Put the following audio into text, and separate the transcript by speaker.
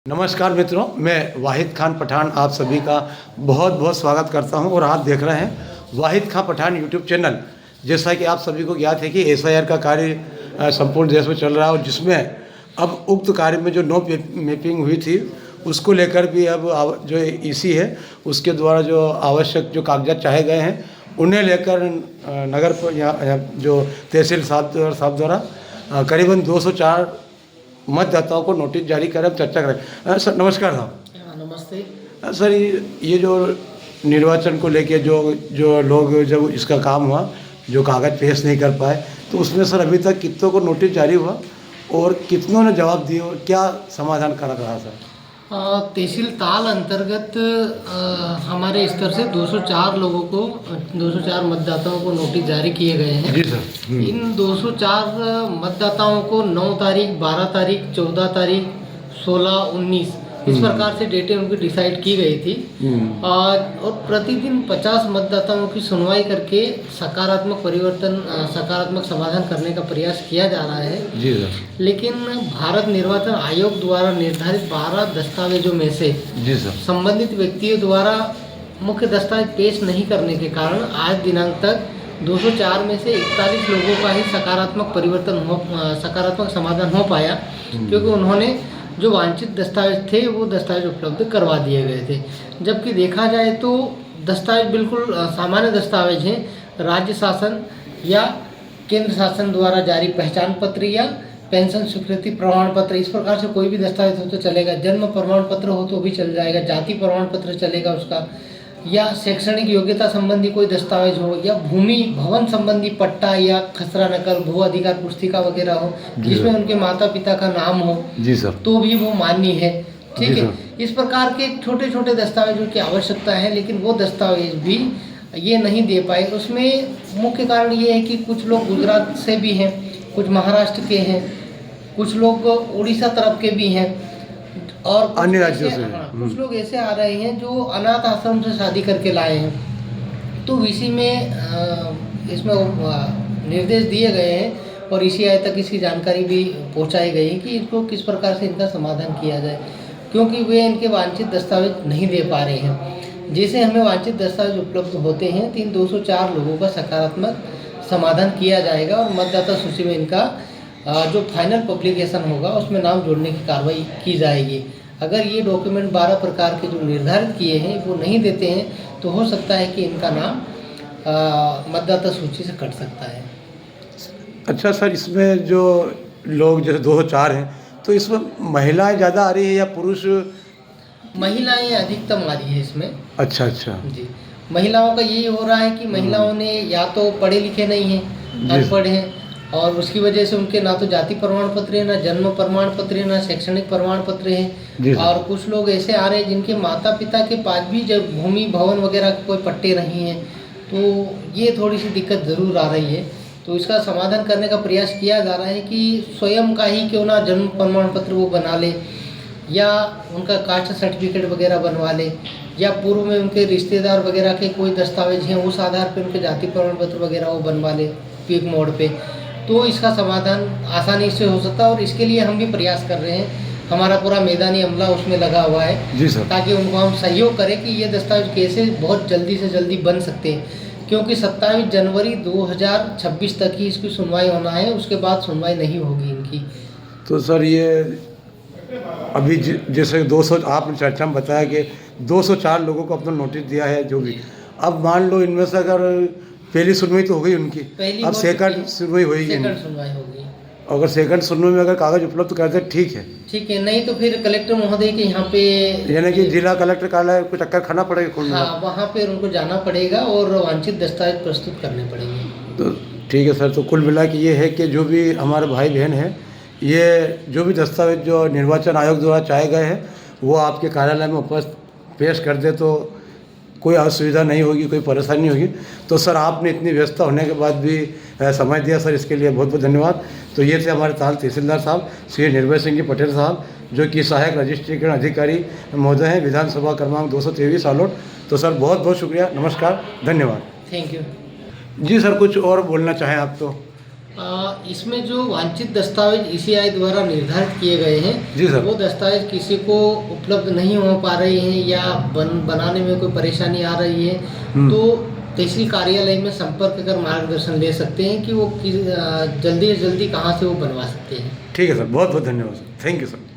Speaker 1: नमस्कार मित्रों, मैं वाहिद खान पठान आप सभी का बहुत बहुत स्वागत करता हूं और आप देख रहे हैं वाहिद खान पठान यूट्यूब चैनल। जैसा कि आप सभी को ज्ञात है कि एसआईआर का कार्य संपूर्ण देश में चल रहा है और जिसमें अब उक्त कार्य में जो नो मैपिंग हुई थी उसको लेकर भी अब जो ईसी है उसके द्वारा जो आवश्यक जो कागजात चाहे गए हैं उन्हें लेकर नगर जो तहसील साहब द्वारा करीबन 204 मतदाताओं को नोटिस जारी करें, चर्चा करें। सर नमस्कार साहब।
Speaker 2: नमस्ते
Speaker 1: सर ये जो निर्वाचन को लेके जो लोग जब इसका काम हुआ जो कागज़ पेश नहीं कर पाए तो उसमें सर अभी तक कितनों को नोटिस जारी हुआ और कितनों ने जवाब दिए और क्या समाधान करा रहा सर?
Speaker 2: तहसील ताल अंतर्गत हमारे स्तर से 204 लोगों को 204 मतदाताओं को नोटिस जारी किए गए हैं।
Speaker 1: जी सर।
Speaker 2: इन 204 मतदाताओं को 9 तारीख, 12 तारीख, 14 तारीख, 16, 19 इस प्रकार से डेटें उनकी डिसाइड की गई थी। और प्रतिदिन 50 मतदाताओं की सुनवाई करके सकारात्मक परिवर्तन, सकारात्मक समाधान करने का प्रयास किया जा रहा है।
Speaker 1: जी सर।
Speaker 2: लेकिन भारत निर्वाचन आयोग द्वारा निर्धारित 12 दस्तावेजों में से
Speaker 1: जी सर
Speaker 2: संबंधित व्यक्तियों द्वारा मुख्य दस्तावेज पेश नहीं करने के कारण आज दिनांक तक 204 में से 41 लोगों का ही सकारात्मक समाधान हो पाया, क्योंकि उन्होंने जो वांछित दस्तावेज थे वो दस्तावेज उपलब्ध करवा दिए गए थे। जबकि देखा जाए तो दस्तावेज बिल्कुल सामान्य दस्तावेज हैं। राज्य शासन या केंद्र शासन द्वारा जारी पहचान पत्र या पेंशन स्वीकृति प्रमाण पत्र, इस प्रकार से कोई भी दस्तावेज हो तो चलेगा। जन्म प्रमाण पत्र हो तो भी चल जाएगा, जाति प्रमाण पत्र चलेगा उसका, या शैक्षणिक योग्यता संबंधी कोई दस्तावेज हो, या भूमि भवन संबंधी पट्टा या खसरा नकल, भू अधिकार पुस्तिका वगैरह हो जिसमें उनके माता पिता का नाम हो, जी सर, तो भी वो मान्य है। ठीक है, इस प्रकार के छोटे छोटे दस्तावेजों की आवश्यकता है, लेकिन वो दस्तावेज भी ये नहीं दे पाए। उसमें मुख्य कारण ये है कि कुछ लोग गुजरात से भी हैं, कुछ महाराष्ट्र के हैं, कुछ लोग उड़ीसा तरफ के भी हैं और
Speaker 1: अन्य राज्यों से
Speaker 2: कुछ लोग ऐसे आ रहे हैं जो अनाथ आश्रम से शादी करके लाए हैं। तो इसी में इसमें निर्देश दिए गए हैं और इसी आय तक इसकी जानकारी भी पहुंचाई गई है कि इसको किस प्रकार से इनका समाधान किया जाए, क्योंकि वे इनके वांछित दस्तावेज नहीं दे पा रहे हैं। जैसे हमें वांछित दस्तावेज उपलब्ध होते हैं 204 लोगों का सकारात्मक समाधान किया जाएगा और मतदाता सूची में इनका जो फाइनल पब्लिकेशन होगा उसमें नाम जोड़ने की कार्रवाई की जाएगी। अगर ये डॉक्यूमेंट 12 प्रकार के जो निर्धारित किए हैं वो नहीं देते हैं तो हो सकता है कि इनका नाम मतदाता सूची से कट सकता है।
Speaker 1: अच्छा सर, इसमें जो लोग जैसे 204 हैं तो इसमें महिलाएं ज़्यादा आ रही है या पुरुष?
Speaker 2: महिलाएं अधिकतम आ रही है इसमें।
Speaker 1: अच्छा अच्छा
Speaker 2: जी, महिलाओं का यही हो रहा है कि महिलाओं ने या तो पढ़े लिखे नहीं हैं, अनपढ़ हैं, और उसकी वजह से उनके ना तो जाति प्रमाण पत्र है, ना जन्म प्रमाण पत्र है, ना शैक्षणिक प्रमाण पत्र है। और कुछ लोग ऐसे आ रहे हैं जिनके माता पिता के पास भी जब भूमि भवन वगैरह के कोई पट्टे नहीं हैं, तो ये थोड़ी सी दिक्कत ज़रूर आ रही है। तो इसका समाधान करने का प्रयास किया जा रहा है कि स्वयं का ही क्यों ना जन्म प्रमाण पत्र वो बना ले, या उनका कास्ट सर्टिफिकेट वगैरह बनवा ले, या पूर्व में उनके रिश्तेदार वगैरह के कोई दस्तावेज हैं उस आधार पर उनके जाति प्रमाण पत्र वगैरह वो बनवा ले पीक मोड पे, तो इसका समाधान आसानी से हो सकता है। और इसके लिए हम भी प्रयास कर रहे हैं, हमारा पूरा मैदानी अमला उसमें लगा हुआ है जी सर, ताकि उनको हम सहयोग करें कि ये दस्तावेज कैसे बहुत जल्दी से जल्दी बन सकते हैं, क्योंकि 27 जनवरी 2026 तक ही इसकी सुनवाई होना है, उसके बाद सुनवाई नहीं होगी इनकी। तो
Speaker 1: सर ये अभी जैसे 200 आपने चर्चा में बताया कि 204 लोगों को अपना नोटिस दिया है जो भी, अब मान लो इनमें से अगर पहली सुनवाई तो हो गई उनकी, अब सेकंड सुनवाई होगी, अगर सेकंड सुनवाई में अगर कागज उपलब्ध कर दे ठीक है,
Speaker 2: नहीं तो फिर कलेक्टर महोदय के यहाँ पे,
Speaker 1: यानी कि जिला कलेक्टर कार्यालय को चक्कर खाना पड़ेगा।
Speaker 2: हाँ, वहाँ पे उनको जाना पड़ेगा और वांछित दस्तावेज प्रस्तुत करने पड़ेंगे।
Speaker 1: तो ठीक है सर, तो कुल मिला के ये है कि जो भी हमारे भाई बहन हैं, ये जो भी दस्तावेज जो निर्वाचन आयोग द्वारा चाहे गए हैं वो आपके कार्यालय में उपस्थित पेश कर दे तो कोई असुविधा नहीं होगी, कोई परेशानी नहीं होगी। तो सर आपने इतनी व्यवस्था होने के बाद भी समय दिया सर, इसके लिए बहुत बहुत धन्यवाद। तो ये थे हमारे ताल तहसीलदार साहब श्री निर्भय सिंह जी पटेल साहब, जो कि सहायक रजिस्ट्रीकरण अधिकारी महोदय हैं, विधानसभा क्रमांक 223 आलोट। तो सर बहुत बहुत शुक्रिया, नमस्कार, धन्यवाद।
Speaker 2: Thank you.
Speaker 1: जी सर, कुछ और बोलना चाहें आप तो?
Speaker 2: इसमें जो वांछित दस्तावेज ईसीआई द्वारा निर्धारित किए गए हैं
Speaker 1: जी सर।
Speaker 2: वो दस्तावेज किसी को उपलब्ध नहीं हो पा रहे हैं या बनाने में कोई परेशानी आ रही है तो तहसील कार्यालय में संपर्क कर मार्गदर्शन ले सकते हैं कि वो जल्दी से जल्दी कहाँ से वो बनवा सकते हैं।
Speaker 1: ठीक है सर, बहुत बहुत धन्यवाद सर, थैंक यू सर।